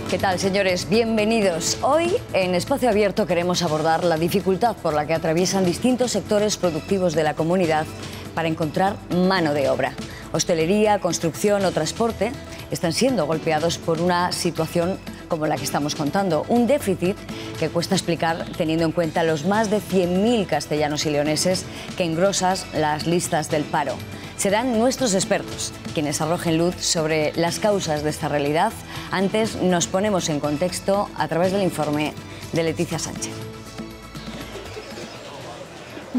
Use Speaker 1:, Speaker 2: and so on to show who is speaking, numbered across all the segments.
Speaker 1: ¿Qué tal, señores? Bienvenidos. Hoy, en Espacio Abierto, queremos abordar la dificultad por la que atraviesan distintos sectores productivos de la comunidad para encontrar mano de obra. Hostelería, construcción o transporte están siendo golpeados por una situación como la que estamos contando. Un déficit que cuesta explicar teniendo en cuenta los más de 100.000 castellanos y leoneses que engrosan las listas del paro. Serán nuestros expertos quienes arrojen luz sobre las causas de esta realidad. Antes nos ponemos en contexto a través del informe de Leticia Sánchez.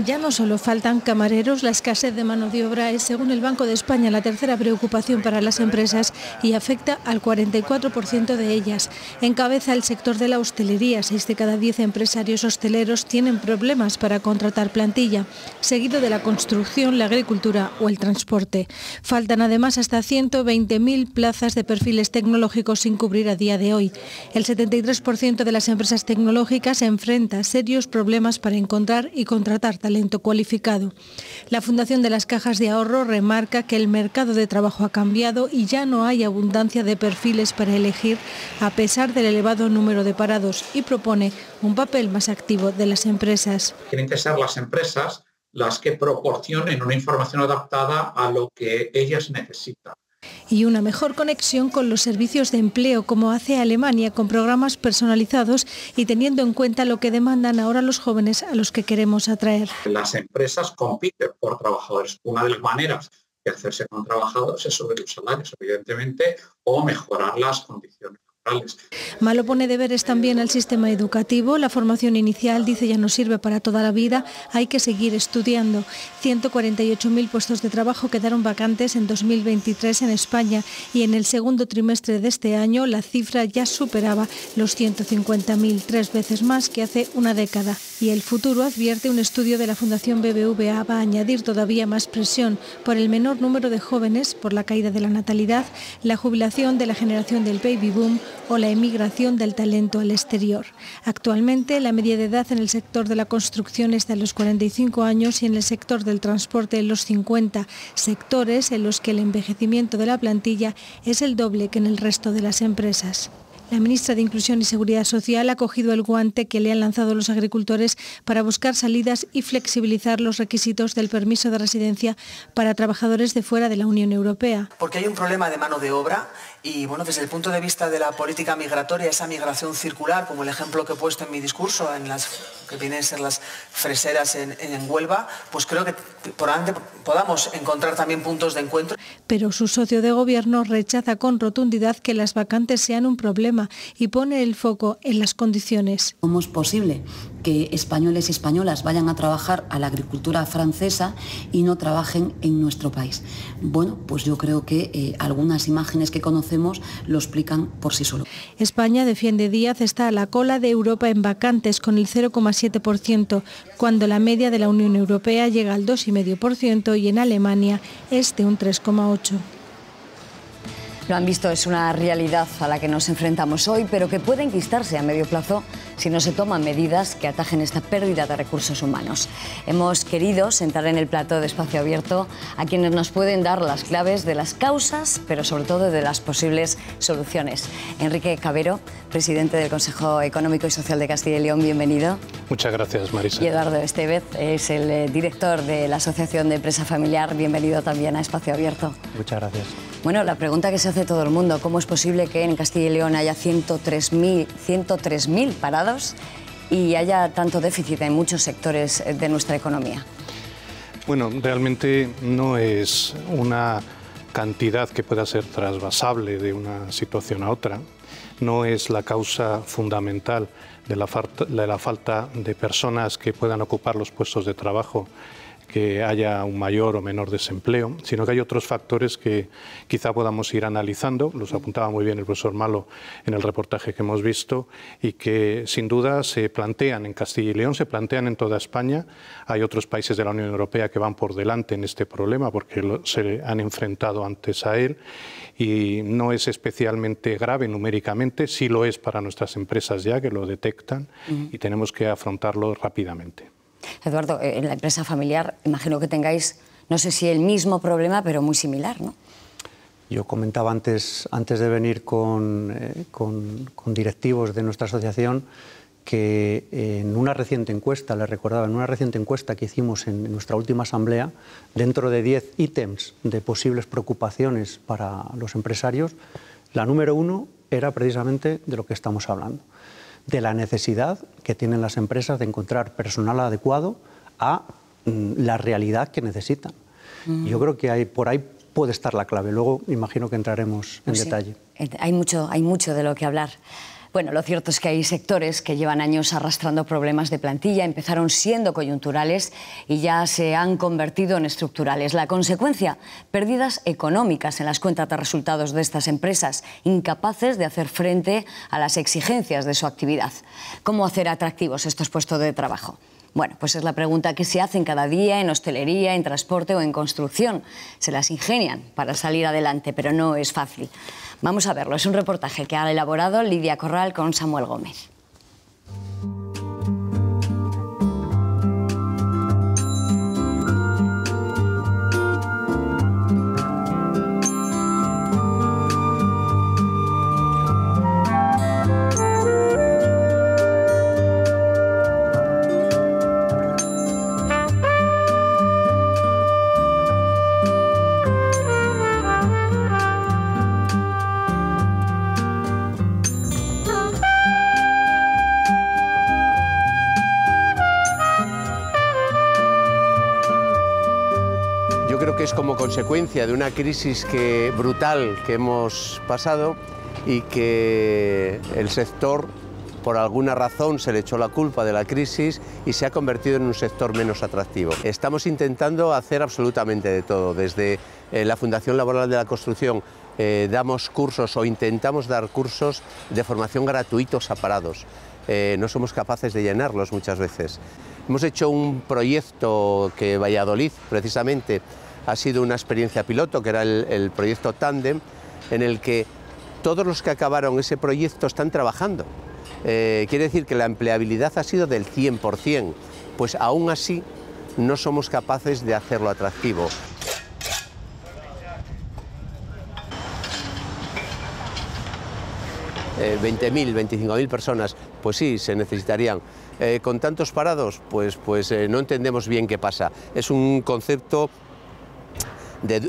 Speaker 2: Ya no solo faltan camareros, la escasez de mano de obra es, según el Banco de España, la tercera preocupación para las empresas y afecta al 44% de ellas. Encabeza el sector de la hostelería. 6 de cada 10 empresarios hosteleros tienen problemas para contratar plantilla, seguido de la construcción, la agricultura o el transporte. Faltan además hasta 120.000 plazas de perfiles tecnológicos sin cubrir a día de hoy. El 73% de las empresas tecnológicas enfrenta serios problemas para encontrar y contratar talento cualificado. La Fundación de las Cajas de Ahorro remarca que el mercado de trabajo ha cambiado y ya no hay abundancia de perfiles para elegir a pesar del elevado número de parados y propone un papel más activo de las empresas.
Speaker 3: Tienen que ser las empresas las que proporcionen una información adaptada a lo que ellas necesitan.
Speaker 2: Y una mejor conexión con los servicios de empleo, como hace Alemania, con programas personalizados y teniendo en cuenta lo que demandan ahora los jóvenes a los que queremos atraer.
Speaker 3: Las empresas compiten por trabajadores. Una de las maneras de hacerse con trabajadores es subir los salarios, evidentemente, o mejorar las condiciones laborales.
Speaker 2: Malo pone deberes también al sistema educativo. La formación inicial, dice, ya no sirve para toda la vida, hay que seguir estudiando. 148.000 puestos de trabajo quedaron vacantes en 2023 en España y en el segundo trimestre de este año la cifra ya superaba los 150.000, 3 veces más que hace una década. Y el futuro, advierte un estudio de la Fundación BBVA, va a añadir todavía más presión por el menor número de jóvenes, por la caída de la natalidad, la jubilación de la generación del baby boom o la emigración del talento al exterior. Actualmente, la media de edad en el sector de la construcción está en los 45 años y en el sector del transporte en los 50, sectores en los que el envejecimiento de la plantilla es el doble que en el resto de las empresas. La ministra de Inclusión y Seguridad Social ha cogido el guante que le han lanzado los agricultores para buscar salidas y flexibilizar los requisitos del permiso de residencia para trabajadores de fuera de la Unión Europea.
Speaker 4: Porque hay un problema de mano de obra y, bueno, desde el punto de vista de la política migratoria, esa migración circular, como el ejemplo que he puesto en mi discurso, en las que vienen a ser las freseras en Huelva, pues creo que probablemente podamos encontrar también puntos de encuentro.
Speaker 2: Pero su socio de gobierno rechaza con rotundidad que las vacantes sean un problema y pone el foco en las condiciones.
Speaker 5: ¿Cómo es posible que españoles y españolas vayan a trabajar a la agricultura francesa y no trabajen en nuestro país? Bueno, pues yo creo que algunas imágenes que conocemos lo explican por sí solo.
Speaker 2: España, defiende Díaz, está a la cola de Europa en vacantes con el 0,7%, cuando la media de la Unión Europea llega al 2,5% y en Alemania es de un 3,8%.
Speaker 1: Lo han visto, es una realidad a la que nos enfrentamos hoy, pero que puede enquistarse a medio plazo si no se toman medidas que atajen esta pérdida de recursos humanos. Hemos querido sentar en el plató de Espacio Abierto a quienes nos pueden dar las claves de las causas, pero sobre todo de las posibles soluciones. Enrique Cabero, presidente del Consejo Económico y Social de Castilla y León, bienvenido.
Speaker 6: Muchas gracias, Marisa.
Speaker 1: Y Eduardo Estevez es el director de la Asociación de Empresa Familiar, bienvenido también a Espacio Abierto.
Speaker 6: Muchas gracias.
Speaker 1: Bueno, la pregunta que se hace todo el mundo, ¿cómo es posible que en Castilla y León haya 103.000 parados y haya tanto déficit en muchos sectores de nuestra economía?
Speaker 6: Bueno, realmente no es una cantidad que pueda ser trasvasable de una situación a otra. No es la causa fundamental de la falta de personas que puedan ocupar los puestos de trabajo, que haya un mayor o menor desempleo, sino que hay otros factores que quizá podamos ir analizando, los apuntaba muy bien el profesor Malo en el reportaje que hemos visto, y que sin duda se plantean en Castilla y León, se plantean en toda España. Hay otros países de la Unión Europea que van por delante en este problema porque se han enfrentado antes a él, y no es especialmente grave numéricamente, sí lo es para nuestras empresas ya, que lo detectan, y tenemos que afrontarlo rápidamente.
Speaker 1: Eduardo, en la empresa familiar imagino que tengáis, no sé si el mismo problema, pero muy similar, ¿no?
Speaker 7: Yo comentaba antes de venir con directivos de nuestra asociación que en una reciente encuesta, les recordaba, en una reciente encuesta que hicimos en nuestra última asamblea, dentro de 10 ítems de posibles preocupaciones para los empresarios, la número 1 era precisamente de lo que estamos hablando, de la necesidad que tienen las empresas de encontrar personal adecuado a la realidad que necesitan. Yo creo que por ahí puede estar la clave. Luego imagino que entraremos en detalle.
Speaker 1: Hay mucho de lo que hablar. Bueno, lo cierto es que hay sectores que llevan años arrastrando problemas de plantilla, empezaron siendo coyunturales y ya se han convertido en estructurales. La consecuencia, pérdidas económicas en las cuentas de resultados de estas empresas, incapaces de hacer frente a las exigencias de su actividad. ¿Cómo hacer atractivos estos puestos de trabajo? Bueno, pues es la pregunta que se hacen cada día en hostelería, en transporte o en construcción. Se las ingenian para salir adelante, pero no es fácil. Vamos a verlo. Es un reportaje que ha elaborado Lidia Corral con Samuel Gómez.
Speaker 8: Es como consecuencia de una crisis brutal que hemos pasado y que el sector, por alguna razón, se le echó la culpa de la crisis y se ha convertido en un sector menos atractivo. Estamos intentando hacer absolutamente de todo. Desde la Fundación Laboral de la Construcción damos cursos o intentamos dar cursos de formación gratuitos a parados. No somos capaces de llenarlos muchas veces. Hemos hecho un proyecto que Valladolid, precisamente, ha sido una experiencia piloto, que era el proyecto Tándem, en el que todos los que acabaron ese proyecto están trabajando. Quiere decir que la empleabilidad ha sido del 100%, pues aún así no somos capaces de hacerlo atractivo. Eh, 20.000, 25.000 personas, pues sí, se necesitarían. Con tantos parados, pues no entendemos bien qué pasa. Es un concepto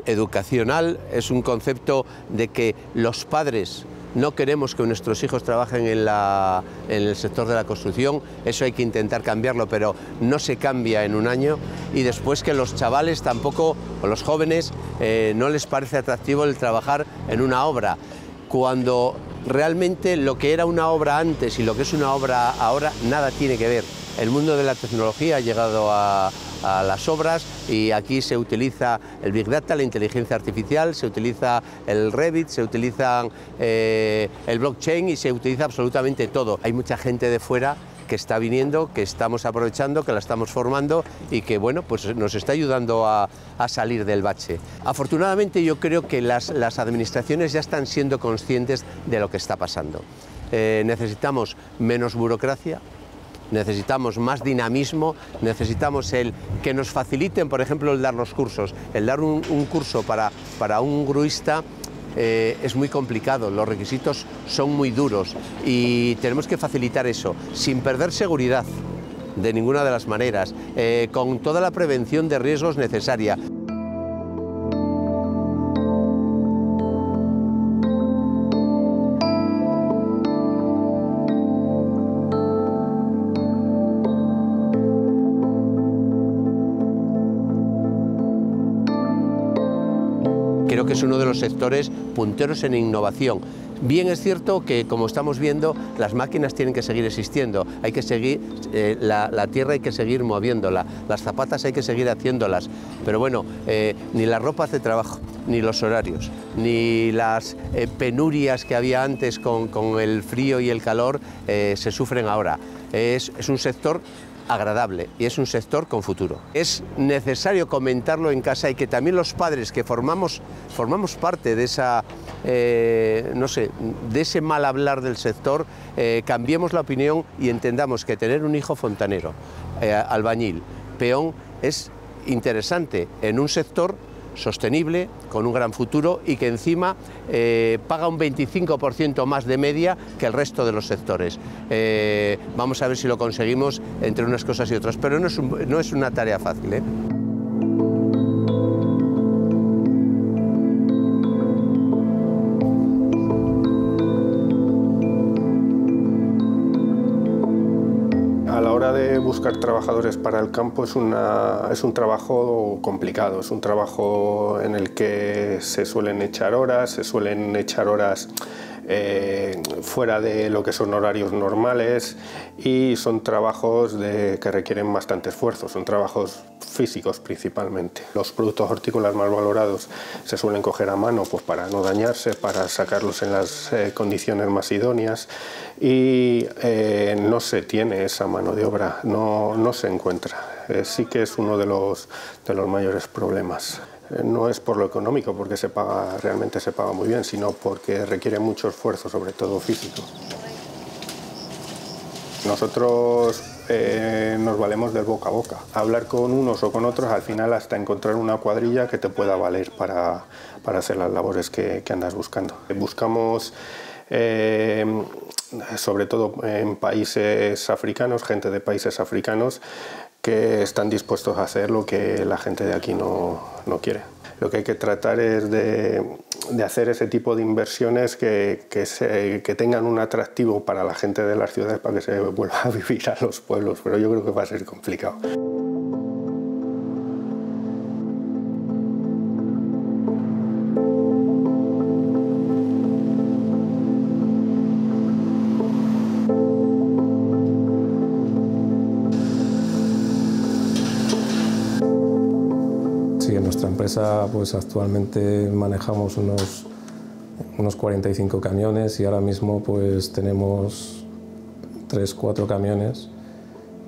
Speaker 8: educacional, es un concepto de que los padres no queremos que nuestros hijos trabajen en el sector de la construcción. Eso hay que intentar cambiarlo, pero no se cambia en un año. Y después que los chavales tampoco, o los jóvenes, no les parece atractivo el trabajar en una obra, cuando realmente lo que era una obra antes y lo que es una obra ahora nada tiene que ver. El mundo de la tecnología ha llegado a las obras y aquí se utiliza el Big Data, la inteligencia artificial, se utiliza el Revit, se utiliza el blockchain y se utiliza absolutamente todo. Hay mucha gente de fuera que está viniendo, que estamos aprovechando, que la estamos formando y que bueno, pues nos está ayudando a salir del bache. Afortunadamente yo creo que las administraciones ya están siendo conscientes de lo que está pasando. Necesitamos menos burocracia, necesitamos más dinamismo, necesitamos que nos faciliten, por ejemplo, el dar los cursos. El dar un curso para un gruista es muy complicado, los requisitos son muy duros y tenemos que facilitar eso, sin perder seguridad de ninguna de las maneras, con toda la prevención de riesgos necesaria. Creo que es uno de los sectores punteros en innovación. Bien es cierto que, como estamos viendo, las máquinas tienen que seguir existiendo, hay que seguir, la tierra hay que seguir moviéndola, las zapatas hay que seguir haciéndolas, pero bueno, ni las ropas de trabajo, ni los horarios, ni las penurias que había antes con el frío y el calor se sufren ahora. Es un sector agradable y es un sector con futuro. Es necesario comentarlo en casa y que también los padres que formamos parte de esa, no sé, de ese mal hablar del sector, cambiemos la opinión y entendamos que tener un hijo fontanero, albañil, peón, es interesante en un sector sostenible, con un gran futuro y que encima paga un 25% más de media que el resto de los sectores. Vamos a ver si lo conseguimos entre unas cosas y otras, pero no es una tarea fácil, ¿eh?
Speaker 9: Buscar trabajadores para el campo es un trabajo complicado, es un trabajo en el que se suelen echar horas fuera de lo que son horarios normales y son trabajos que requieren bastante esfuerzo, son trabajos físicos principalmente. Los productos hortícolas más valorados se suelen coger a mano pues, para no dañarse, para sacarlos en las condiciones más idóneas y no se tiene esa mano de obra, no se encuentra. Sí que es uno de los mayores problemas. No es por lo económico, porque realmente se paga muy bien, sino porque requiere mucho esfuerzo, sobre todo físico. Nosotros nos valemos del boca a boca. Hablar con unos o con otros, al final hasta encontrar una cuadrilla que te pueda valer para hacer las labores que andas buscando. Buscamos sobre todo en países africanos, gente de países africanos que están dispuestos a hacer lo que la gente de aquí no quiere. Lo que hay que tratar es de hacer ese tipo de inversiones que tengan un atractivo para la gente de las ciudades para que se vuelva a vivir a los pueblos, pero yo creo que va a ser complicado.
Speaker 10: En nuestra empresa pues actualmente manejamos unos 45 camiones y ahora mismo pues tenemos 3-4 camiones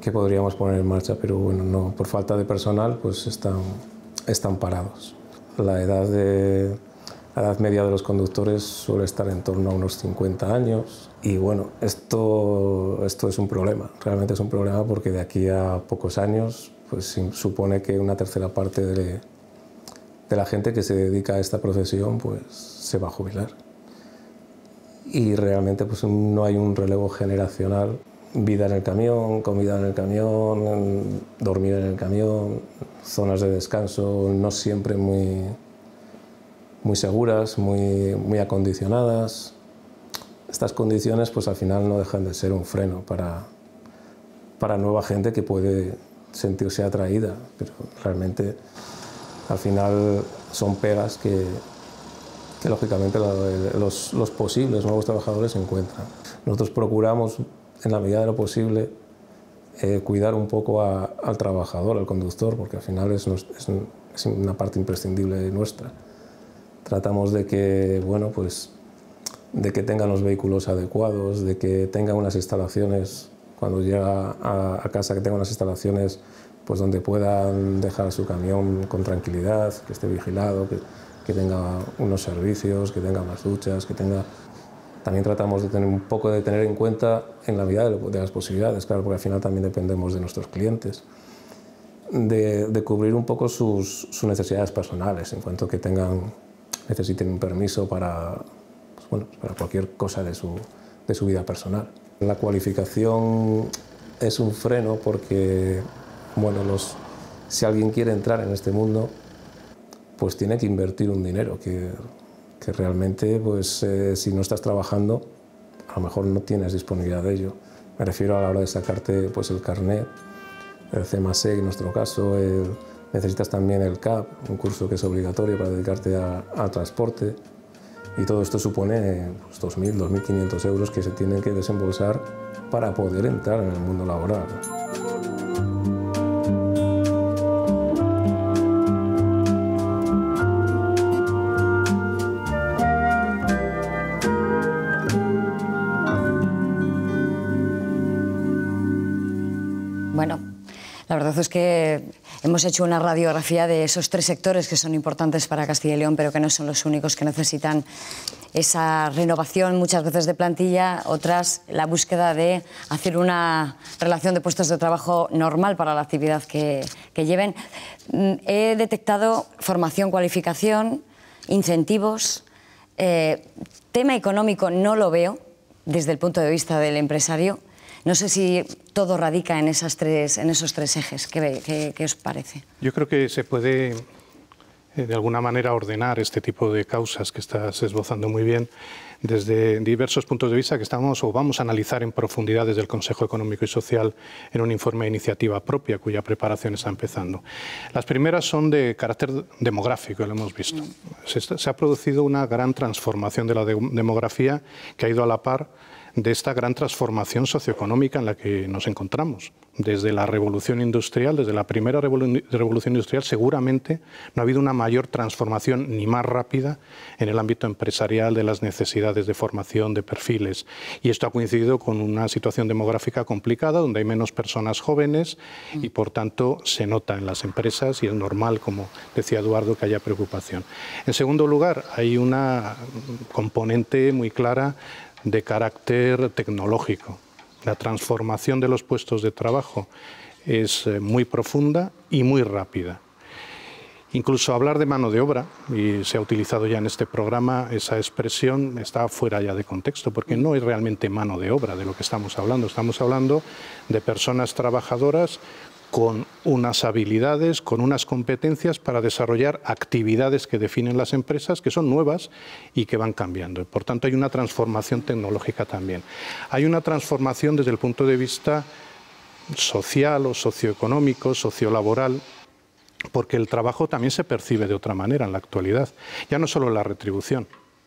Speaker 10: que podríamos poner en marcha, pero bueno, no, por falta de personal pues están parados. La edad media de los conductores suele estar en torno a unos 50 años y bueno, esto es un problema, realmente es un problema porque de aquí a pocos años pues supone que una tercera parte de la gente que se dedica a esta profesión pues se va a jubilar y realmente pues no hay un relevo generacional. Vida en el camión, comida en el camión, dormir en el camión, zonas de descanso no siempre muy seguras, muy acondicionadas. Estas condiciones pues al final no dejan de ser un freno para nueva gente que puede sentirse atraída, pero realmente al final son pegas que lógicamente los posibles nuevos trabajadores encuentran. Nosotros procuramos, en la medida de lo posible, cuidar un poco al trabajador, al conductor, porque al final es una parte imprescindible nuestra. Tratamos de que, bueno, pues, de que tengan los vehículos adecuados, de que tengan unas instalaciones, cuando llega a casa, que tengan unas instalaciones pues donde puedan dejar su camión con tranquilidad, que esté vigilado, que tenga unos servicios, que tenga unas duchas, que tenga... También tratamos de tener un poco de tener en cuenta en la medida de las posibilidades, claro, porque al final también dependemos de nuestros clientes, de cubrir un poco sus necesidades personales, en cuanto que necesiten un permiso para cualquier cosa de su vida personal. La cualificación es un freno porque, bueno, si alguien quiere entrar en este mundo, pues tiene que invertir un dinero que realmente, pues, si no estás trabajando, a lo mejor no tienes disponibilidad de ello. Me refiero a la hora de sacarte pues, el carnet, el C+E en nuestro caso, necesitas también el CAP, un curso que es obligatorio para dedicarte al transporte, y todo esto supone pues, 2.000, 2.500 euros que se tienen que desembolsar para poder entrar en el mundo laboral.
Speaker 1: Bueno, la verdad es que Hemos hecho una radiografía de esos 3 sectores que son importantes para Castilla y León, pero que no son los únicos que necesitan esa renovación muchas veces de plantilla, otras la búsqueda de hacer una relación de puestos de trabajo normal para la actividad que lleven. He detectado formación, cualificación, incentivos. Tema económico no lo veo desde el punto de vista del empresario. No sé si todo radica en esos 3 ejes. ¿Qué os parece?
Speaker 6: Yo creo que se puede de alguna manera ordenar este tipo de causas que estás esbozando muy bien desde diversos puntos de vista que vamos a analizar en profundidad desde el Consejo Económico y Social en un informe de iniciativa propia cuya preparación está empezando. Las primeras son de carácter demográfico, lo hemos visto. Se ha producido una gran transformación de la demografía que ha ido a la par de esta gran transformación socioeconómica en la que nos encontramos. Desde la revolución industrial, desde la primera revolución industrial, seguramente no ha habido una mayor transformación ni más rápida en el ámbito empresarial de las necesidades de formación, de perfiles. Y esto ha coincidido con una situación demográfica complicada, donde hay menos personas jóvenes y, por tanto, se nota en las empresas y es normal, como decía Eduardo, que haya preocupación. En segundo lugar, hay una componente muy clara de carácter tecnológico. La transformación de los puestos de trabajo es muy profunda y muy rápida. Incluso hablar de mano de obra, y se ha utilizado ya en este programa, esa expresión está fuera ya de contexto, porque no es realmente mano de obra de lo que estamos hablando. Estamos hablando de personas trabajadoras con unas habilidades, con unas competencias para desarrollar actividades que definen las empresas, que son nuevas y que van cambiando. Por tanto, hay una transformación tecnológica también. Hay una transformación desde el punto de vista social o socioeconómico, sociolaboral, porque el trabajo también se percibe de otra manera en la actualidad. Ya no solo la retribución,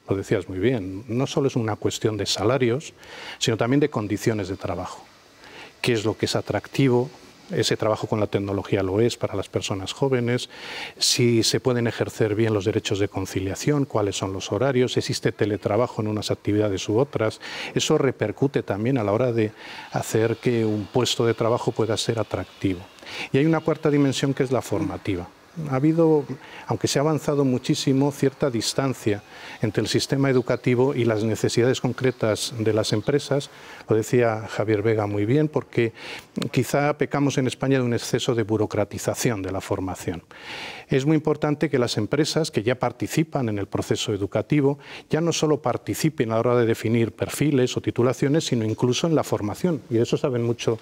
Speaker 6: lo decías muy bien, no solo es una cuestión de salarios, sino también de condiciones de trabajo. ¿Qué es lo que es atractivo? Ese trabajo con la tecnología lo es para las personas jóvenes, si se pueden ejercer bien los derechos de conciliación, cuáles son los horarios, existe teletrabajo en unas actividades u otras. Eso repercute también a la hora de hacer que un puesto de trabajo pueda ser atractivo. Y hay una cuarta dimensión que es la formativa. Ha habido, aunque se ha avanzado muchísimo, cierta distancia entre el sistema educativo y las necesidades concretas de las empresas. Lo decía Javier Vega muy bien, porque quizá pecamos en España de un exceso de burocratización de la formación. Es muy importante que las empresas que ya participan en el proceso educativo ya no solo participen a la hora de definir perfiles o titulaciones, sino incluso en la formación. Y de eso saben mucho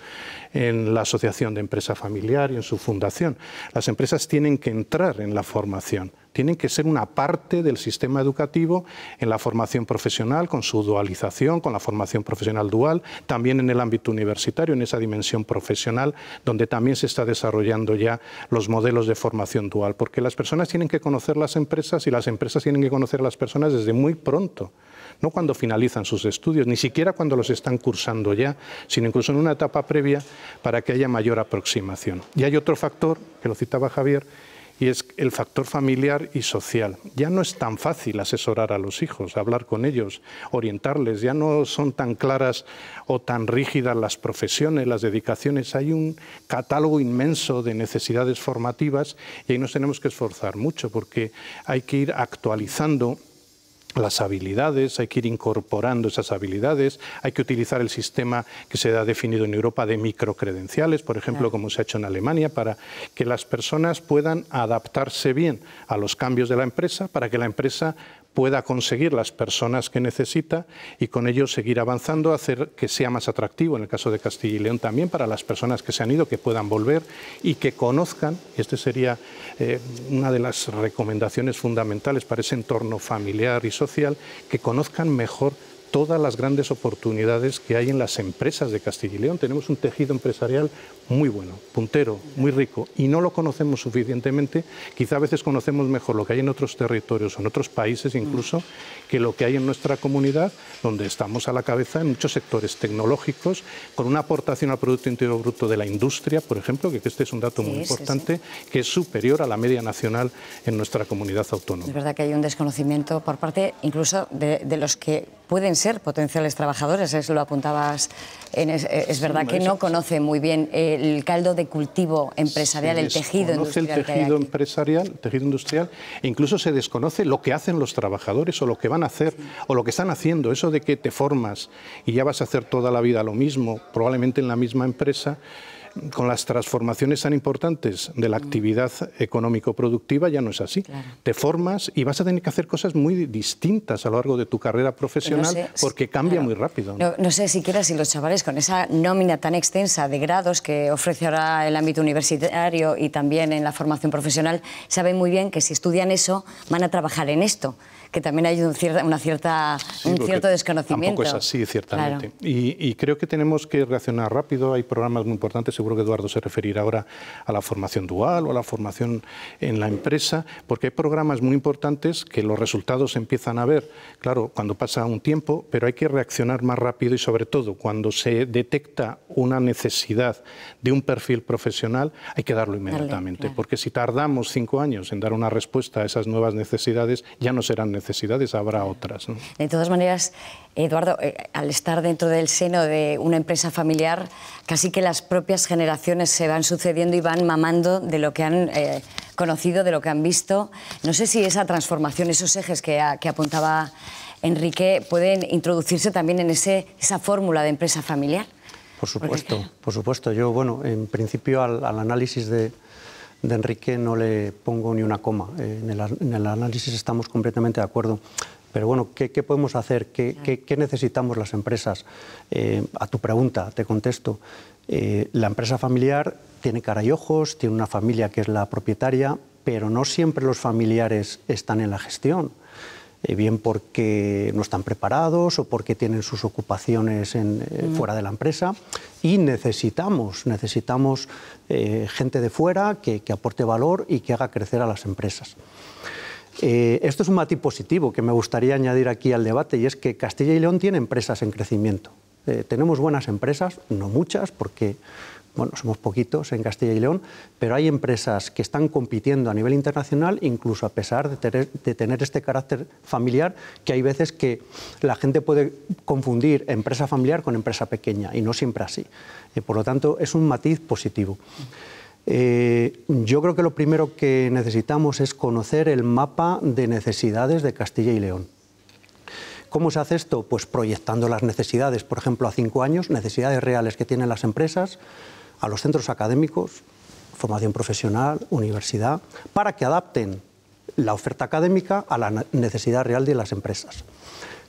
Speaker 6: en la Asociación de Empresa Familiar y en su fundación. Las empresas tienen que entrar en la formación, tienen que ser una parte del sistema educativo en la formación profesional, con su dualización, con la formación profesional dual, también en el ámbito universitario, en esa dimensión profesional, donde también se está desarrollando ya los modelos de formación dual, porque las personas tienen que conocer las empresas y las empresas tienen que conocer a las personas desde muy pronto. No cuando finalizan sus estudios, ni siquiera cuando los están cursando ya, sino incluso en una etapa previa para que haya mayor aproximación. Y hay otro factor, que lo citaba Javier, y es el factor familiar y social. Ya no es tan fácil asesorar a los hijos, hablar con ellos, orientarles, ya no son tan claras o tan rígidas las profesiones, las dedicaciones. Hay un catálogo inmenso de necesidades formativas y ahí nos tenemos que esforzar mucho porque hay que ir actualizando las habilidades, hay que ir incorporando esas habilidades, hay que utilizar el sistema que se ha definido en Europa de microcredenciales, por ejemplo, como se ha hecho en Alemania, para que las personas puedan adaptarse bien a los cambios de la empresa, para que la empresa pueda conseguir las personas que necesita y con ello seguir avanzando, hacer que sea más atractivo, en el caso de Castilla y León también, para las personas que se han ido, que puedan volver y que conozcan, y este sería una de las recomendaciones fundamentales para ese entorno familiar y social, que conozcan mejor todas las grandes oportunidades que hay en las empresas de Castilla y León. Tenemos un tejido empresarial muy bueno, puntero, muy rico, y no lo conocemos suficientemente. Quizá a veces conocemos mejor lo que hay en otros territorios o en otros países incluso que lo que hay en nuestra comunidad, donde estamos a la cabeza en muchos sectores tecnológicos, con una aportación al Producto Interior Bruto de la industria, por ejemplo, que este es un dato muy importante, que es superior a la media nacional en nuestra comunidad autónoma.
Speaker 1: Es verdad que hay un desconocimiento por parte incluso de los que pueden ser ser potenciales trabajadores, eso lo apuntabas. Es verdad que no conoce muy bien el caldo de cultivo empresarial, el tejido industrial.
Speaker 6: El tejido empresarial, el tejido industrial, e incluso se desconoce lo que hacen los trabajadores o lo que van a hacer o lo que están haciendo. Eso de que te formas y ya vas a hacer toda la vida lo mismo, probablemente en la misma empresa, con las transformaciones tan importantes de la actividad económico-productiva ya no es así. Claro. Te formas y vas a tener que hacer cosas muy distintas a lo largo de tu carrera profesional porque cambia muy rápido.
Speaker 1: No sé siquiera si los chavales con esa nómina tan extensa de grados que ofrece ahora el ámbito universitario y también en la formación profesional, saben muy bien que si estudian eso van a trabajar en esto, que también hay un cierto desconocimiento.
Speaker 6: Tampoco es así, ciertamente. Claro. Y creo que tenemos que reaccionar rápido. Hay programas muy importantes, seguro que Eduardo se referirá ahora a la formación dual o a la formación en la empresa, porque hay programas muy importantes que los resultados se empiezan a ver, claro, cuando pasa un tiempo, pero hay que reaccionar más rápido y sobre todo cuando se detecta una necesidad de un perfil profesional, hay que darlo inmediatamente, claro. Porque si tardamos 5 años en dar una respuesta a esas nuevas necesidades, ya no serán necesidades, habrá otras, ¿no?
Speaker 1: De todas maneras, Eduardo, al estar dentro del seno de una empresa familiar, casi que las propias generaciones se van sucediendo y van mamando de lo que han conocido, de lo que han visto. No sé si esa transformación, esos ejes que apuntaba Enrique, pueden introducirse también en esa fórmula de empresa familiar.
Speaker 7: Por supuesto, por supuesto. Yo, bueno, en principio al análisis de Enrique no le pongo ni una coma. En el análisis estamos completamente de acuerdo. Pero bueno, ¿qué podemos hacer? ¿Qué necesitamos las empresas? A tu pregunta te contesto. La empresa familiar tiene cara y ojos, tiene una familia que es la propietaria, pero no siempre los familiares están en la gestión. Bien porque no están preparados o porque tienen sus ocupaciones fuera de la empresa, y necesitamos gente de fuera que aporte valor y que haga crecer a las empresas. Esto es un matiz positivo que me gustaría añadir aquí al debate, y es que Castilla y León tiene empresas en crecimiento. Tenemos buenas empresas, no muchas, porque bueno, somos poquitos en Castilla y León, pero hay empresas que están compitiendo a nivel internacional, incluso a pesar de tener este carácter familiar, que hay veces que la gente puede confundir empresa familiar con empresa pequeña, y no siempre así. Por lo tanto, es un matiz positivo. Yo creo que lo primero que necesitamos es conocer el mapa de necesidades de Castilla y León. ¿Cómo se hace esto? Pues proyectando las necesidades, por ejemplo, a 5 años, necesidades reales que tienen las empresas, a los centros académicos, formación profesional, universidad, para que adapten la oferta académica a la necesidad real de las empresas.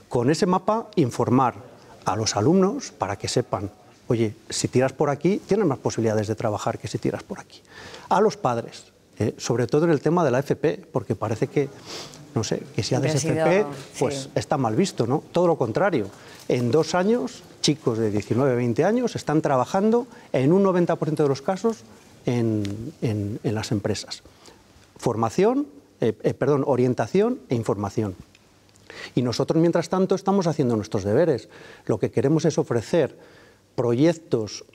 Speaker 7: Con ese mapa, informar a los alumnos para que sepan, oye, si tiras por aquí, tienes más posibilidades de trabajar que si tiras por aquí. A los padres, sobre todo en el tema de la FP, porque parece que, no sé, que si haces FP, pues está mal visto, ¿no? Todo lo contrario. En 2 años, chicos de 19, 20 años están trabajando en un 90% de los casos en las empresas. Orientación e información. Y nosotros, mientras tanto, estamos haciendo nuestros deberes. Lo que queremos es ofrecer proyectos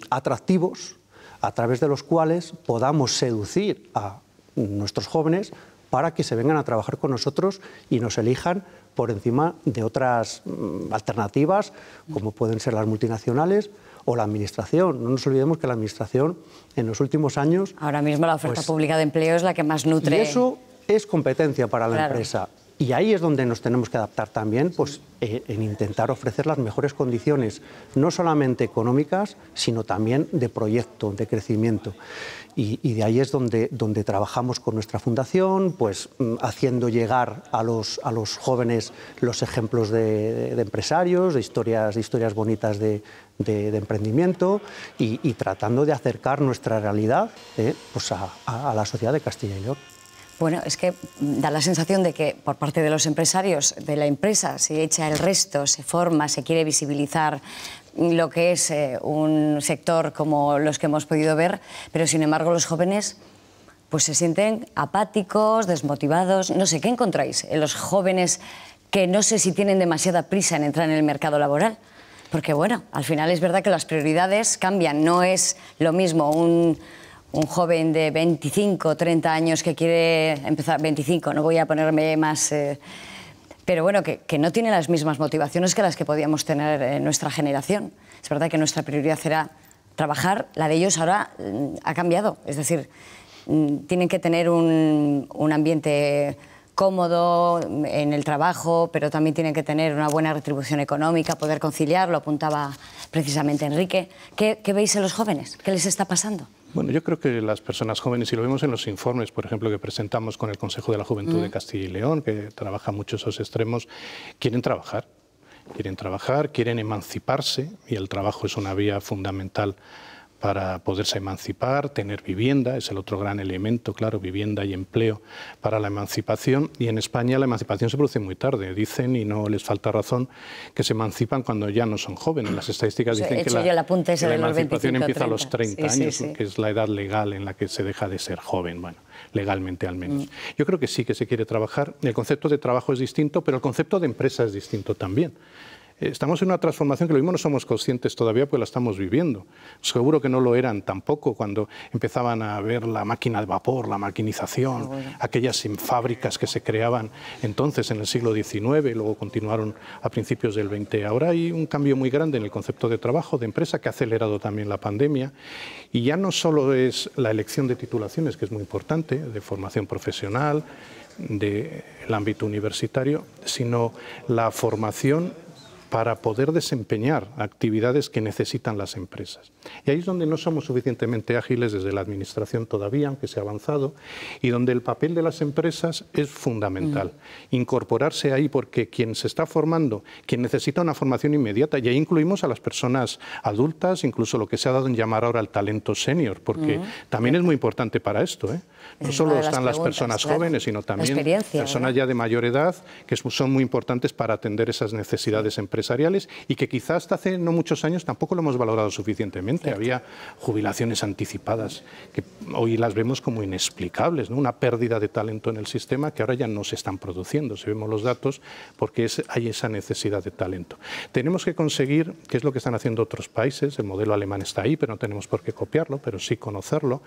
Speaker 7: atractivos a través de los cuales podamos seducir a nuestros jóvenes para que se vengan a trabajar con nosotros y nos elijan por encima de otras alternativas, como pueden ser las multinacionales o la administración. No nos olvidemos que la administración en los últimos años...
Speaker 1: Ahora mismo la oferta pública de empleo es la que más nutre...
Speaker 7: Y eso es competencia para la empresa. Y ahí es donde nos tenemos que adaptar también, pues, en intentar ofrecer las mejores condiciones, no solamente económicas, sino también de proyecto, de crecimiento. Y de ahí es donde trabajamos con nuestra fundación, pues haciendo llegar a los jóvenes los ejemplos de empresarios, de historias bonitas de emprendimiento, y tratando de acercar nuestra realidad pues a la sociedad de Castilla y León.
Speaker 1: Bueno, es que da la sensación de que por parte de los empresarios, de la empresa, se echa el resto, se forma, se quiere visibilizar lo que es un sector como los que hemos podido ver, pero sin embargo los jóvenes pues se sienten apáticos, desmotivados. No sé, ¿qué encontráis en los jóvenes que no sé si tienen demasiada prisa en entrar en el mercado laboral? Porque bueno, al final es verdad que las prioridades cambian, no es lo mismo un joven de 25 o 30 años que quiere empezar, 25, no voy a ponerme más pero bueno, que no tiene las mismas motivaciones que las que podíamos tener en nuestra generación. Es verdad que nuestra prioridad era trabajar, la de ellos ahora ha cambiado, es decir, tienen que tener un ambiente cómodo en el trabajo, pero también tienen que tener una buena retribución económica, poder conciliar, lo apuntaba precisamente Enrique. ¿Qué veis en los jóvenes? ¿Qué les está pasando?
Speaker 6: Bueno, yo creo que las personas jóvenes, y lo vemos en los informes, por ejemplo, que presentamos con el Consejo de la Juventud de Castilla y León, que trabaja mucho esos extremos, quieren trabajar, quieren emanciparse, y el trabajo es una vía fundamental para poderse emancipar, tener vivienda, es el otro gran elemento, claro, vivienda y empleo para la emancipación. Y en España la emancipación se produce muy tarde. Dicen, y no les falta razón, que se emancipan cuando ya no son jóvenes. Las estadísticas dicen que la emancipación empieza a los 30 años, que es la edad legal en la que se deja de ser joven, bueno, legalmente al menos. Yo creo que sí que se quiere trabajar. El concepto de trabajo es distinto, pero el concepto de empresa es distinto también. Estamos en una transformación que lo mismo no somos conscientes todavía, pues la estamos viviendo. Seguro que no lo eran tampoco cuando empezaban a ver la máquina de vapor, la maquinización, aquellas fábricas que se creaban entonces en el siglo XIX, luego continuaron a principios del XX. Ahora hay un cambio muy grande en el concepto de trabajo, de empresa, que ha acelerado también la pandemia. Y ya no solo es la elección de titulaciones, que es muy importante, de formación profesional, del ámbito universitario, sino la formación para poder desempeñar actividades que necesitan las empresas. Y ahí es donde no somos suficientemente ágiles desde la Administración todavía, aunque se ha avanzado, y donde el papel de las empresas es fundamental. Incorporarse ahí, porque quien se está formando, quien necesita una formación inmediata, y ahí incluimos a las personas adultas, incluso lo que se ha dado en llamar ahora el talento senior, porque también es muy importante para esto, ¿eh? No solo están las personas jóvenes, sino también personas ya de mayor edad, que son muy importantes para atender esas necesidades empresariales y que quizás hasta hace no muchos años tampoco lo hemos valorado suficientemente. Había jubilaciones anticipadas que hoy las vemos como inexplicables, ¿no? Una pérdida de talento en el sistema que ahora ya no se están produciendo, si vemos los datos, porque hay esa necesidad de talento. Tenemos que conseguir, que es lo que están haciendo otros países, el modelo alemán está ahí, pero no tenemos por qué copiarlo, pero sí conocerlo,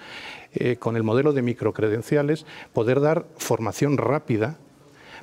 Speaker 6: con el modelo de microcredenciales, poder dar formación rápida,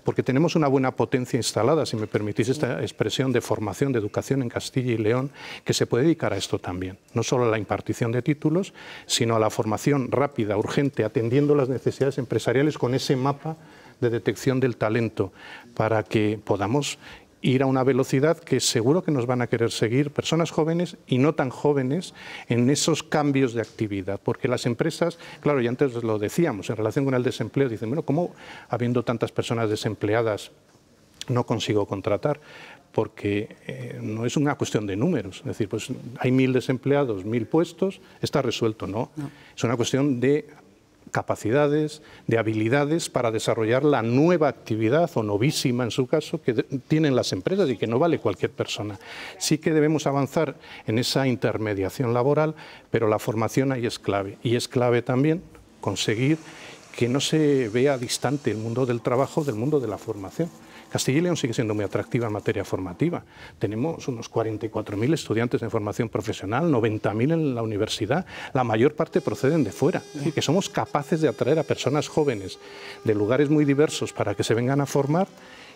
Speaker 6: porque tenemos una buena potencia instalada, si me permitís esta expresión, de formación, de educación en Castilla y León, que se puede dedicar a esto también. No solo a la impartición de títulos, sino a la formación rápida, urgente, atendiendo las necesidades empresariales con ese mapa de detección del talento, para que podamos ir a una velocidad que seguro que nos van a querer seguir personas jóvenes y no tan jóvenes en esos cambios de actividad, porque las empresas, claro, y antes lo decíamos, en relación con el desempleo, dicen, bueno, ¿cómo habiendo tantas personas desempleadas no consigo contratar? Porque no es una cuestión de números, es decir, pues hay 1000 desempleados, 1000 puestos, está resuelto, no. Es una cuestión de capacidades, de habilidades para desarrollar la nueva actividad, o novísima en su caso, que tienen las empresas y que no vale cualquier persona. Sí que debemos avanzar en esa intermediación laboral, pero la formación ahí es clave. Y es clave también conseguir que no se vea distante el mundo del trabajo del mundo de la formación. Castilla y León sigue siendo muy atractiva en materia formativa. Tenemos unos 44.000 estudiantes en formación profesional, 90.000 en la universidad. La mayor parte proceden de fuera. Es decir, que somos capaces de atraer a personas jóvenes de lugares muy diversos para que se vengan a formar,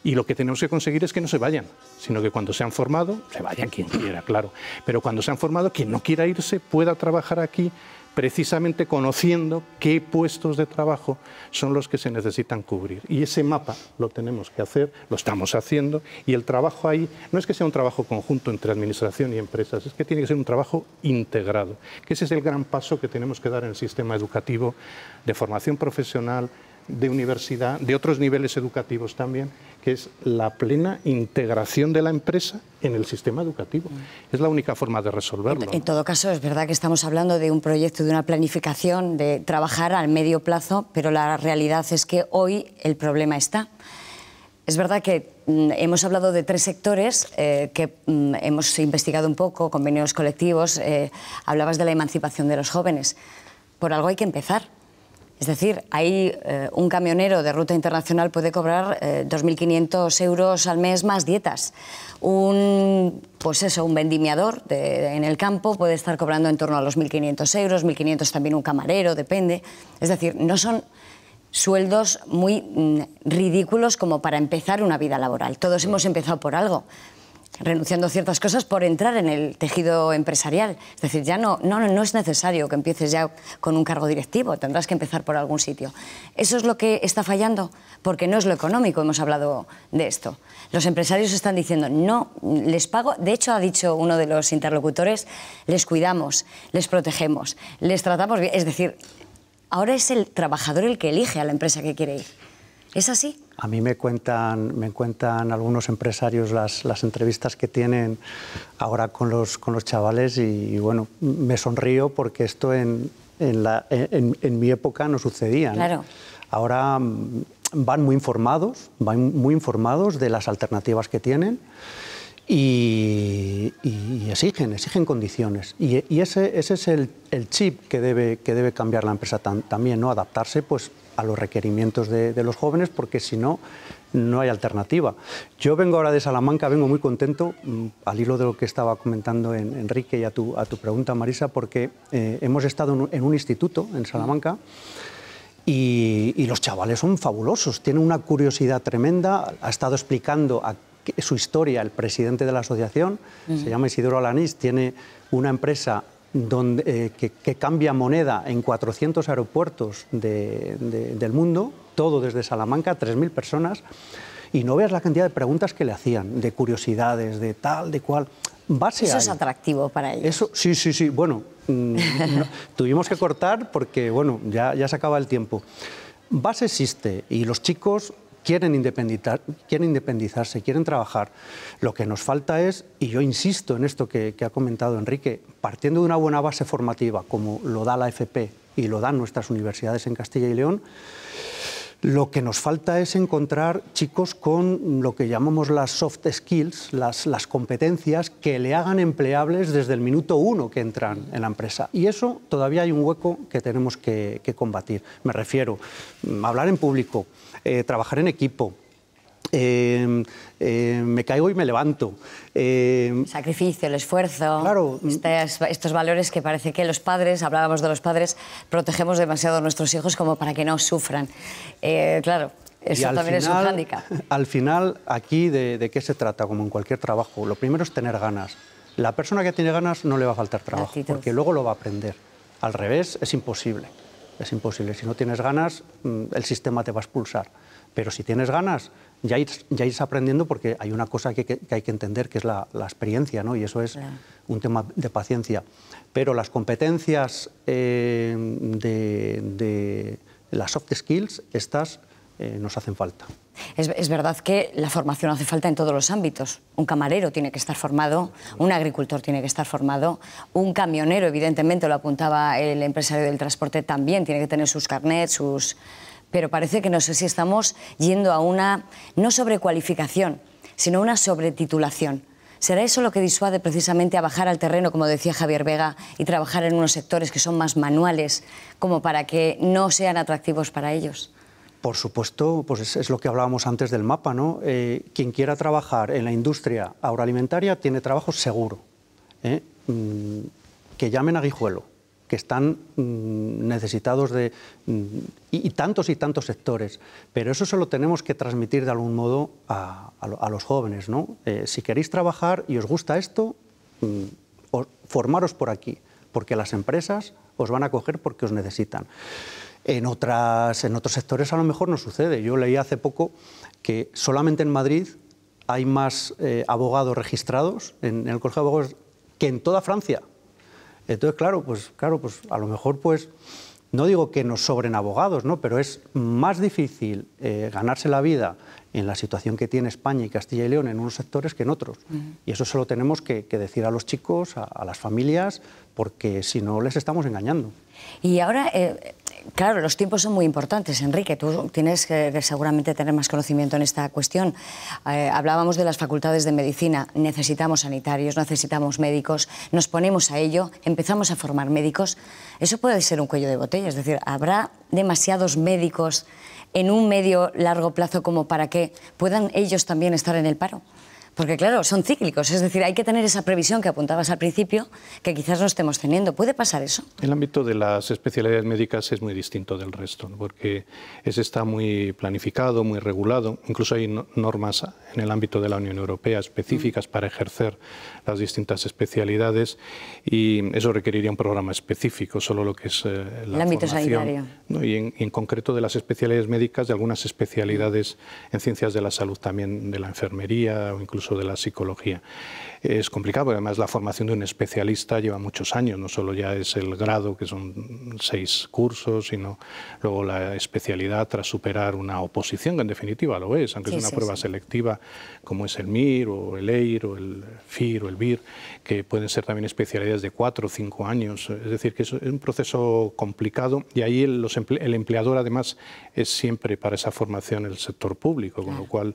Speaker 6: y lo que tenemos que conseguir es que no se vayan, sino que cuando se han formado, se vayan quien quiera, claro, pero cuando se han formado, quien no quiera irse pueda trabajar aquí, precisamente conociendo qué puestos de trabajo son los que se necesitan cubrir. Y ese mapa lo tenemos que hacer, lo estamos haciendo, y el trabajo ahí no es que sea un trabajo conjunto entre administración y empresas, es que tiene que ser un trabajo integrado, que ese es el gran paso que tenemos que dar en el sistema educativo de formación profesional, de universidad, de otros niveles educativos también, que es la plena integración de la empresa en el sistema educativo. Es la única forma de resolverlo.
Speaker 1: En todo caso, es verdad que estamos hablando de un proyecto, de una planificación, de trabajar al medio plazo, pero la realidad es que hoy el problema está. Es verdad que hemos hablado de 3 sectores que hemos investigado un poco, convenios colectivos, hablabas de la emancipación de los jóvenes. Por algo hay que empezar. Es decir, ahí un camionero de ruta internacional puede cobrar 2.500 euros al mes más dietas. Un vendimiador en el campo puede estar cobrando en torno a los 1.500 euros, 1.500 también un camarero, depende. Es decir, no son sueldos muy ridículos como para empezar una vida laboral. Todos hemos empezado por algo, renunciando a ciertas cosas por entrar en el tejido empresarial. Es decir, ya no es necesario que empieces ya con un cargo directivo, tendrás que empezar por algún sitio. ¿Eso es lo que está fallando? Porque no es lo económico, hemos hablado de esto. Los empresarios están diciendo, no, les pago, de hecho ha dicho uno de los interlocutores, les cuidamos, les protegemos, les tratamos bien, es decir, ahora es el trabajador el que elige a la empresa que quiere ir. ¿Es así?
Speaker 7: A mí me cuentan algunos empresarios las entrevistas que tienen ahora con los chavales y bueno, me sonrío porque esto en mi época no sucedía, ¿no? Claro. Ahora van muy informados de las alternativas que tienen y exigen condiciones. Y ese es el chip que debe cambiar la empresa también, ¿no? Adaptarse pues a los requerimientos de los jóvenes, porque si no, no hay alternativa. Yo vengo ahora de Salamanca, vengo muy contento, al hilo de lo que estaba comentando Enrique y a tu pregunta, Marisa, porque hemos estado en un instituto en Salamanca y los chavales son fabulosos, tienen una curiosidad tremenda. Ha estado explicando su historia el presidente de la asociación, se llama Isidoro Alanís, tiene una empresa que cambia moneda en 400 aeropuertos del mundo, todo desde Salamanca, 3.000 personas, y no veas la cantidad de preguntas que le hacían, de curiosidades, de tal, de cual. Eso
Speaker 1: es atractivo para ellos.
Speaker 7: Eso, sí. Bueno, tuvimos que cortar porque bueno, ya se acaba el tiempo. Base existe y los chicos quieren independizarse, quieren trabajar. Lo que nos falta es, y yo insisto en esto que ha comentado Enrique, partiendo de una buena base formativa, como lo da la FP y lo dan nuestras universidades en Castilla y León, lo que nos falta es encontrar chicos con lo que llamamos las soft skills, las competencias que le hagan empleables desde el minuto 1 que entran en la empresa. Y eso todavía hay un hueco que tenemos que combatir. Me refiero a hablar en público, trabajar en equipo, me caigo y me levanto.
Speaker 1: Sacrificio, el esfuerzo,
Speaker 7: claro.
Speaker 1: Estos valores que parece que los padres, hablábamos de los padres, protegemos demasiado a nuestros hijos como para que no sufran. Claro, eso también es un hándicap.
Speaker 7: Al final, aquí, ¿de qué se trata? Como en cualquier trabajo, lo primero es tener ganas. La persona que tiene ganas no le va a faltar trabajo, porque luego lo va a aprender. Al revés, es imposible. Es imposible. Si no tienes ganas, el sistema te va a expulsar. Pero si tienes ganas, ya irás aprendiendo, porque hay una cosa que hay que entender, que es la experiencia, ¿no? Y eso es un tema de paciencia. Pero las competencias de las soft skills, estas nos hacen falta.
Speaker 1: Es verdad que la formación hace falta en todos los ámbitos. Un camarero tiene que estar formado, un agricultor tiene que estar formado, un camionero, evidentemente, lo apuntaba el empresario del transporte, también tiene que tener sus carnets, Pero parece que no sé si estamos yendo a una, no sobrecualificación, sino una sobretitulación. ¿Será eso lo que disuade precisamente a bajar al terreno, como decía Javier Vega, y trabajar en unos sectores que son más manuales, como para que no sean atractivos para ellos?
Speaker 7: Por supuesto, pues es lo que hablábamos antes del mapa, ¿no? Quien quiera trabajar en la industria agroalimentaria tiene trabajo seguro. Que llamen a Guijuelo, que están necesitados de y tantos sectores, pero eso se lo tenemos que transmitir de algún modo a los jóvenes, ¿no? Si queréis trabajar y os gusta esto, formaros por aquí, porque las empresas os van a coger porque os necesitan. En otros sectores a lo mejor no sucede. Yo leí hace poco que solamente en Madrid hay más abogados registrados en el Colegio de Abogados que en toda Francia. Entonces, claro, pues a lo mejor, pues, no digo que nos sobren abogados, ¿no? Pero es más difícil ganarse la vida en la situación que tiene España y Castilla y León en unos sectores que en otros. Y eso se lo tenemos que decir a los chicos, a las familias, porque si no les estamos engañando.
Speaker 1: Y ahora, claro, los tiempos son muy importantes, Enrique. Tú tienes que seguramente tener más conocimiento en esta cuestión. Hablábamos de las facultades de medicina. Necesitamos sanitarios, necesitamos médicos. Nos ponemos a ello, empezamos a formar médicos. Eso puede ser un cuello de botella. Es decir, ¿habrá demasiados médicos en un medio largo plazo como para que puedan ellos también estar en el paro? Porque claro, son cíclicos, es decir, hay que tener esa previsión que apuntabas al principio, que quizás no estemos teniendo. ¿Puede pasar eso?
Speaker 6: El ámbito de las especialidades médicas es muy distinto del resto, porque ese está muy planificado, muy regulado. Incluso hay normas en el ámbito de la Unión Europea específicas para ejercer las distintas especialidades, y eso requeriría un programa específico, solo lo que es la
Speaker 1: ámbito
Speaker 6: formación,
Speaker 1: sanitario,
Speaker 6: ¿no? Y en concreto de las especialidades médicas, de algunas especialidades en ciencias de la salud, también de la enfermería o incluso de la psicología. Es complicado, porque además la formación de un especialista lleva muchos años, no solo ya es el grado, que son 6 cursos, sino luego la especialidad tras superar una oposición, que en definitiva lo es, aunque es una prueba selectiva, como es el MIR o el EIR o el FIR o el BIR, que pueden ser también especialidades de 4 o 5 años. Es decir, que es un proceso complicado, y ahí el empleador además es siempre para esa formación el sector público, con lo cual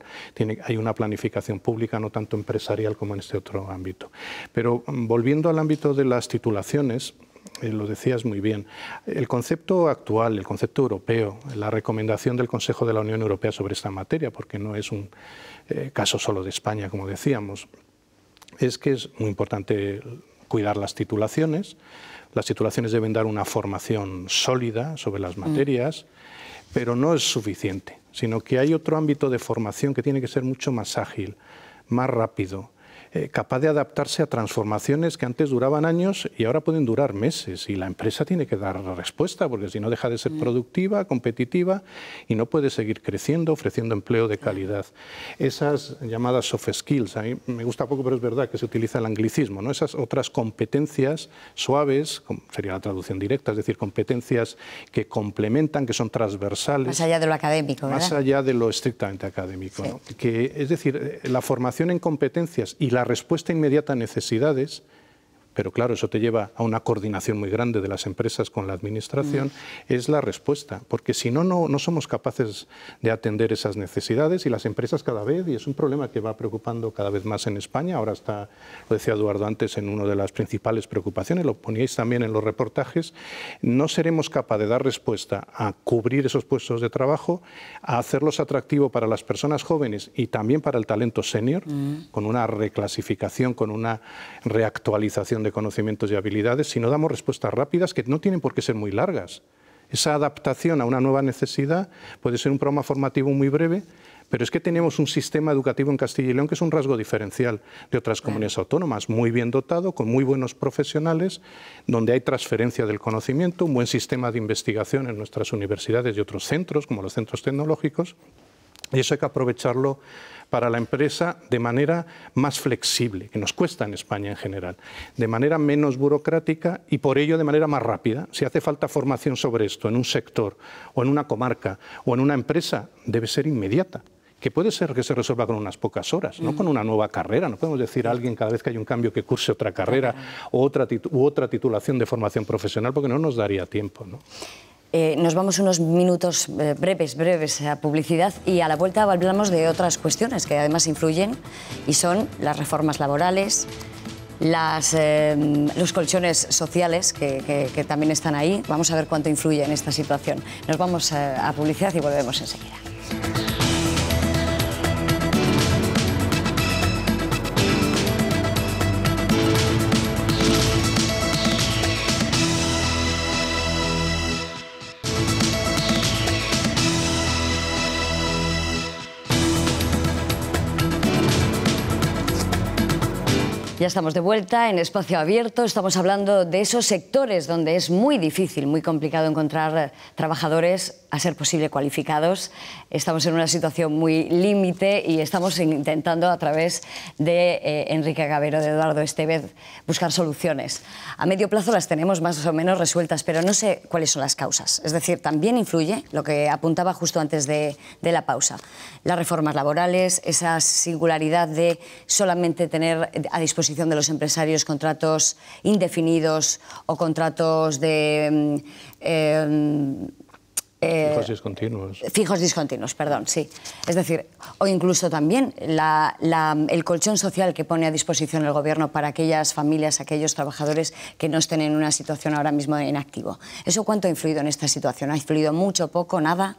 Speaker 6: hay una planificación pública, no tanto empresarial como en este otro ámbito. Pero volviendo al ámbito de las titulaciones, lo decías muy bien, el concepto actual, el concepto europeo, la recomendación del Consejo de la Unión Europea sobre esta materia, porque no es un caso solo de España, como decíamos, es que es muy importante cuidar las titulaciones. Las titulaciones deben dar una formación sólida sobre las materias, pero no es suficiente, sino que hay otro ámbito de formación que tiene que ser mucho más ágil, más rápido, capaz de adaptarse a transformaciones que antes duraban años y ahora pueden durar meses, y la empresa tiene que dar respuesta, porque si no deja de ser productiva, competitiva, y no puede seguir creciendo, ofreciendo empleo de calidad. Esas llamadas soft skills, a mí me gusta poco, pero es verdad que se utiliza el anglicismo, ¿no? Esas otras competencias suaves, sería la traducción directa, es decir, competencias que complementan, que son transversales.
Speaker 1: Más allá de lo académico, ¿verdad?
Speaker 6: Más allá de lo estrictamente académico, ¿no? Que, es decir, la formación en competencias y la respuesta inmediata a necesidades, pero claro, eso te lleva a una coordinación muy grande de las empresas con la administración, es la respuesta, porque si no, no somos capaces de atender esas necesidades, y las empresas cada vez, y es un problema que va preocupando cada vez más en España, ahora está, lo decía Eduardo antes, en una de las principales preocupaciones, lo poníais también en los reportajes, no seremos capaces de dar respuesta a cubrir esos puestos de trabajo, a hacerlos atractivos para las personas jóvenes y también para el talento senior, con una reclasificación, con una reactualización de conocimientos y habilidades, si no damos respuestas rápidas, que no tienen por qué ser muy largas. Esa adaptación a una nueva necesidad puede ser un programa formativo muy breve, pero es que tenemos un sistema educativo en Castilla y León que es un rasgo diferencial de otras comunidades autónomas, muy bien dotado, con muy buenos profesionales, donde hay transferencia del conocimiento, un buen sistema de investigación en nuestras universidades y otros centros, como los centros tecnológicos, y eso hay que aprovecharlo para la empresa de manera más flexible, que nos cuesta en España en general, de manera menos burocrática y por ello de manera más rápida. Si hace falta formación sobre esto en un sector o en una comarca o en una empresa, debe ser inmediata, que puede ser que se resuelva con unas pocas horas, no con una nueva carrera. No podemos decir a alguien cada vez que hay un cambio que curse otra carrera u otra titulación de formación profesional, porque no nos daría tiempo, ¿no?
Speaker 1: Nos vamos unos minutos breves a publicidad, y a la vuelta hablamos de otras cuestiones que además influyen, y son las reformas laborales, los colchones sociales que también están ahí. Vamos a ver cuánto influye en esta situación. Nos vamos a publicidad y volvemos enseguida. Ya estamos de vuelta en Espacio Abierto. Estamos hablando de esos sectores donde es muy difícil, muy complicado encontrar trabajadores, a ser posible cualificados. Estamos en una situación muy límite y estamos intentando, a través de Enrique Gabero, de Eduardo Estevez, buscar soluciones. A medio plazo las tenemos más o menos resueltas, pero no sé cuáles son las causas. Es decir, también influye lo que apuntaba justo antes de la pausa. Las reformas laborales, esa singularidad de solamente tener a disposición de los empresarios contratos indefinidos o contratos de...
Speaker 6: fijos discontinuos.
Speaker 1: Fijos discontinuos, perdón, sí. Es decir, o incluso también el colchón social que pone a disposición el Gobierno para aquellas familias, aquellos trabajadores que no estén en una situación ahora mismo en activo. ¿Eso cuánto ha influido en esta situación? ¿Ha influido mucho, poco, nada?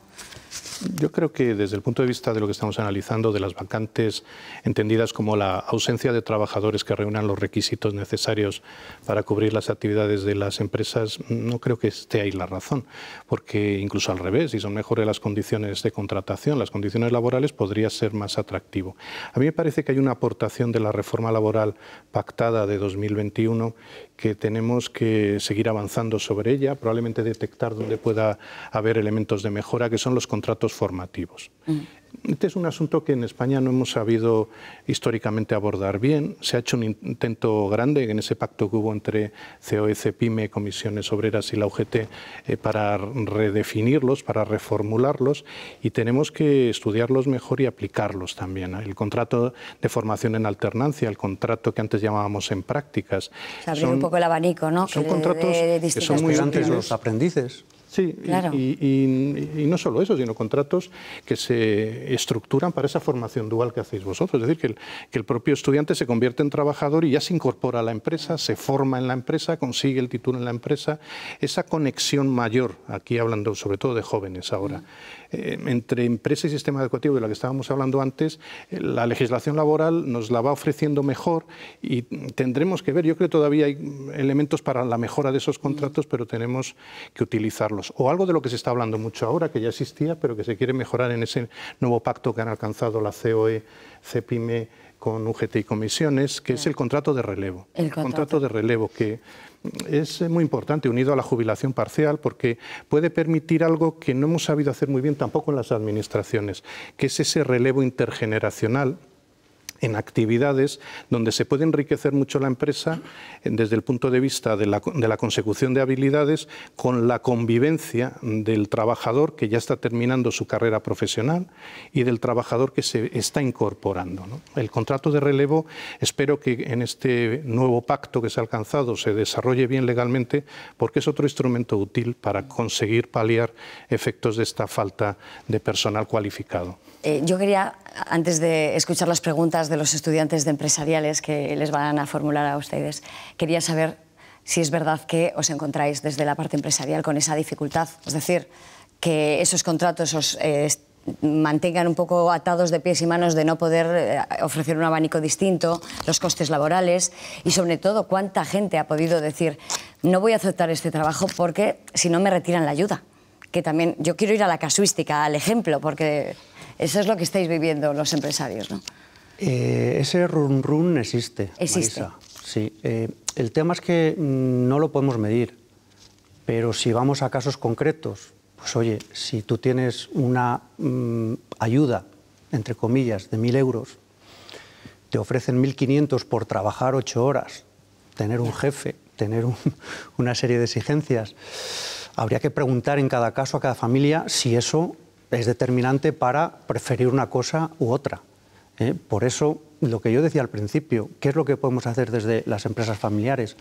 Speaker 6: Yo creo que desde el punto de vista de lo que estamos analizando, de las vacantes entendidas como la ausencia de trabajadores que reúnan los requisitos necesarios para cubrir las actividades de las empresas, no creo que esté ahí la razón, porque incluso al revés, si son mejores las condiciones de contratación, las condiciones laborales, podría ser más atractivo. A mí me parece que hay una aportación de la reforma laboral pactada de 2021 que tenemos que seguir avanzando sobre ella, probablemente detectar dónde pueda haber elementos de mejora, que son los contratos formativos. Este es un asunto que en España no hemos sabido históricamente abordar bien. Se ha hecho un intento grande en ese pacto que hubo entre COE, CEPIME, Comisiones Obreras y la UGT para redefinirlos, para reformularlos, y tenemos que estudiarlos mejor y aplicarlos también. El contrato de formación en alternancia, el contrato que antes llamábamos en prácticas.
Speaker 1: Abrir un poco el abanico, ¿no?
Speaker 6: Son contratos que son muy útiles.
Speaker 7: Los aprendices.
Speaker 6: Sí, claro. y no solo eso, sino contratos que se estructuran para esa formación dual que hacéis vosotros. Es decir, que el propio estudiante se convierte en trabajador y ya se incorpora a la empresa, se forma en la empresa, consigue el título en la empresa. Esa conexión mayor, aquí hablando sobre todo de jóvenes ahora, entre empresa y sistema educativo de la que estábamos hablando antes, la legislación laboral nos la va ofreciendo mejor y tendremos que ver, yo creo que todavía hay elementos para la mejora de esos contratos, pero tenemos que utilizarlos. O algo de lo que se está hablando mucho ahora, que ya existía, pero que se quiere mejorar en ese nuevo pacto que han alcanzado la COE, CEPIME, con UGT y comisiones, que es el contrato de relevo. El contrato de relevo, que es muy importante, unido a la jubilación parcial, porque puede permitir algo que no hemos sabido hacer muy bien tampoco en las administraciones, que es ese relevo intergeneracional en actividades donde se puede enriquecer mucho la empresa desde el punto de vista de la consecución de habilidades con la convivencia del trabajador que ya está terminando su carrera profesional y del trabajador que se está incorporando, ¿no? El contrato de relevo, espero que en este nuevo pacto que se ha alcanzado se desarrolle bien legalmente, porque es otro instrumento útil para conseguir paliar efectos de esta falta de personal cualificado.
Speaker 1: Yo quería, antes de escuchar las preguntas de los estudiantes de empresariales que les van a formular a ustedes, quería saber si es verdad que os encontráis desde la parte empresarial con esa dificultad, es decir, que esos contratos os mantengan un poco atados de pies y manos de no poder ofrecer un abanico distinto, los costes laborales y sobre todo cuánta gente ha podido decir no voy a aceptar este trabajo porque si no me retiran la ayuda. Que también yo quiero ir a la casuística, al ejemplo, porque eso es lo que estáis viviendo los empresarios, ¿no?
Speaker 7: Ese run existe.
Speaker 1: Existe.
Speaker 7: Marisa. Sí. El tema es que no lo podemos medir, pero si vamos a casos concretos, pues oye, si tú tienes una ayuda, entre comillas, de 1.000 euros, te ofrecen 1.500 por trabajar 8 horas, tener un jefe, tener una serie de exigencias, habría que preguntar en cada caso a cada familia si eso es determinante para preferir una cosa u otra. Por eso, lo que yo decía al principio, ¿qué es lo que podemos hacer desde las empresas familiares?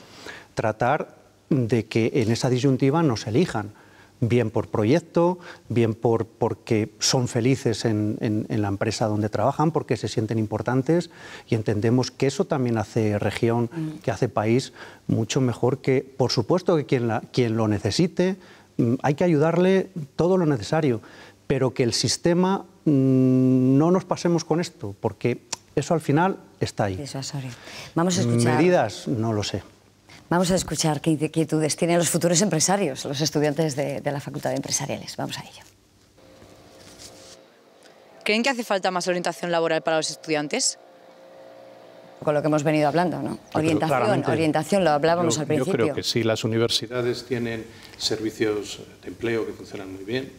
Speaker 7: Tratar de que en esa disyuntiva nos elijan, bien por proyecto, bien porque son felices en la empresa donde trabajan, porque se sienten importantes y entendemos que eso también hace región, que hace país mucho mejor que, por supuesto, que quien lo necesite, hay que ayudarle todo lo necesario, pero que el sistema no nos pasemos con esto, porque eso al final está ahí.
Speaker 1: Vamos a escuchar.
Speaker 7: Medidas, no lo sé.
Speaker 1: Vamos a escuchar qué inquietudes tienen los futuros empresarios, los estudiantes de la Facultad de Empresariales. Vamos a ello.
Speaker 11: ¿Creen que hace falta más orientación laboral para los estudiantes?
Speaker 1: Con lo que hemos venido hablando, ¿no? Orientación, lo hablábamos al principio.
Speaker 6: Yo creo que sí, las universidades tienen servicios de empleo que funcionan muy bien.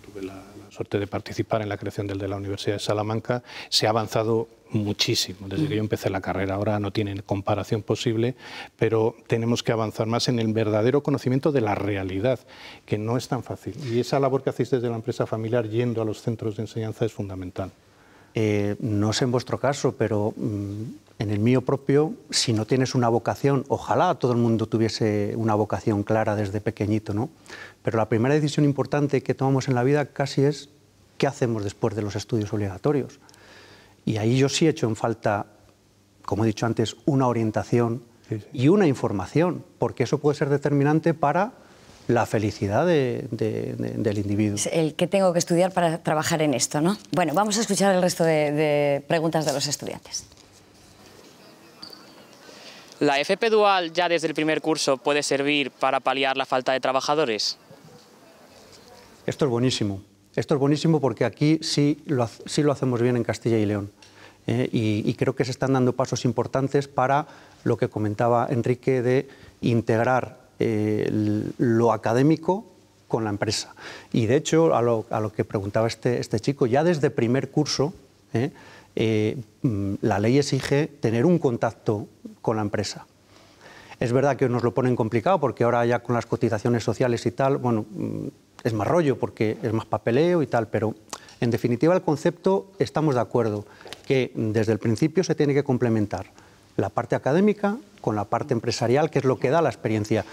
Speaker 6: Tuve la suerte de participar en la creación del de la Universidad de Salamanca. Se ha avanzado muchísimo desde que yo empecé la carrera. Ahora no tienen comparación posible, pero tenemos que avanzar más en el verdadero conocimiento de la realidad, que no es tan fácil. Y esa labor que hacéis desde la empresa familiar yendo a los centros de enseñanza es fundamental.
Speaker 7: No sé en vuestro caso, pero en el mío propio, si no tienes una vocación, ojalá todo el mundo tuviese una vocación clara desde pequeñito, ¿no? Pero la primera decisión importante que tomamos en la vida casi es qué hacemos después de los estudios obligatorios. Y ahí yo sí he hecho en falta, como he dicho antes, una orientación y una información, porque eso puede ser determinante para la felicidad del individuo.
Speaker 1: El que tengo que estudiar para trabajar en esto, ¿no? Bueno, vamos a escuchar el resto de preguntas de los estudiantes.
Speaker 12: ¿La FP dual ya desde el primer curso puede servir para paliar la falta de trabajadores?
Speaker 7: Esto es buenísimo. Esto es buenísimo porque aquí sí lo hacemos bien en Castilla y León. Y creo que se están dando pasos importantes para lo que comentaba Enrique de integrar lo académico con la empresa. Y de hecho, a lo que preguntaba este chico, ya desde primer curso la ley exige tener un contacto con la empresa. Es verdad que nos lo ponen complicado porque ahora ya con las cotizaciones sociales y tal, bueno, es más rollo porque es más papeleo y tal, pero en definitiva el concepto estamos de acuerdo que desde el principio se tiene que complementar la parte académica con la parte empresarial, que es lo que da la experiencia.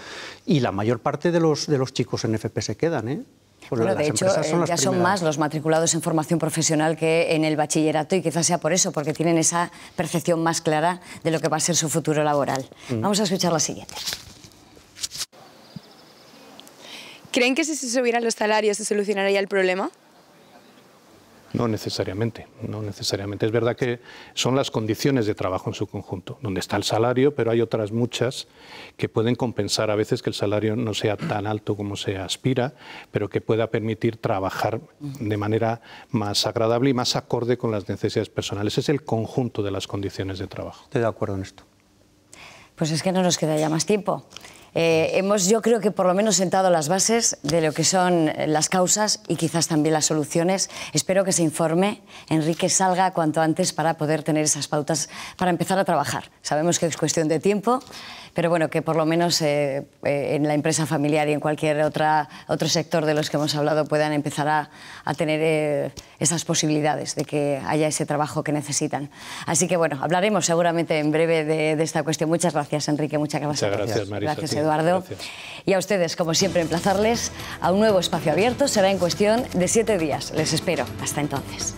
Speaker 7: Y la mayor parte de los chicos en FP se quedan, Pues
Speaker 1: bueno, de hecho, ya son más los matriculados en formación profesional que en el bachillerato y quizás sea por eso, porque tienen esa percepción más clara de lo que va a ser su futuro laboral. Vamos a escuchar la siguiente.
Speaker 13: ¿Creen que si se subieran los salarios se solucionaría el problema?
Speaker 6: No necesariamente, no necesariamente. Es verdad que son las condiciones de trabajo en su conjunto, donde está el salario, pero hay otras muchas que pueden compensar a veces que el salario no sea tan alto como se aspira, pero que pueda permitir trabajar de manera más agradable y más acorde con las necesidades personales. Es el conjunto de las condiciones de trabajo.
Speaker 7: Estoy de acuerdo en esto.
Speaker 1: Pues es que no nos queda ya más tiempo. Hemos, yo creo que por lo menos sentado las bases de lo que son las causas y quizás también las soluciones. Espero que se informe, Enrique salga cuanto antes para poder tener esas pautas para empezar a trabajar. Sabemos que es cuestión de tiempo, pero bueno, que por lo menos en la empresa familiar y en cualquier otro sector de los que hemos hablado puedan empezar a tener esas posibilidades de que haya ese trabajo que necesitan. Así que bueno, hablaremos seguramente en breve de esta cuestión. Muchas gracias, Enrique. Muchas gracias.
Speaker 6: Muchas gracias, Marisa.
Speaker 1: Gracias, Eduardo.
Speaker 6: Gracias.
Speaker 1: Y a ustedes, como siempre, emplazarles a un nuevo espacio abierto. Será en cuestión de 7 días. Les espero. Hasta entonces.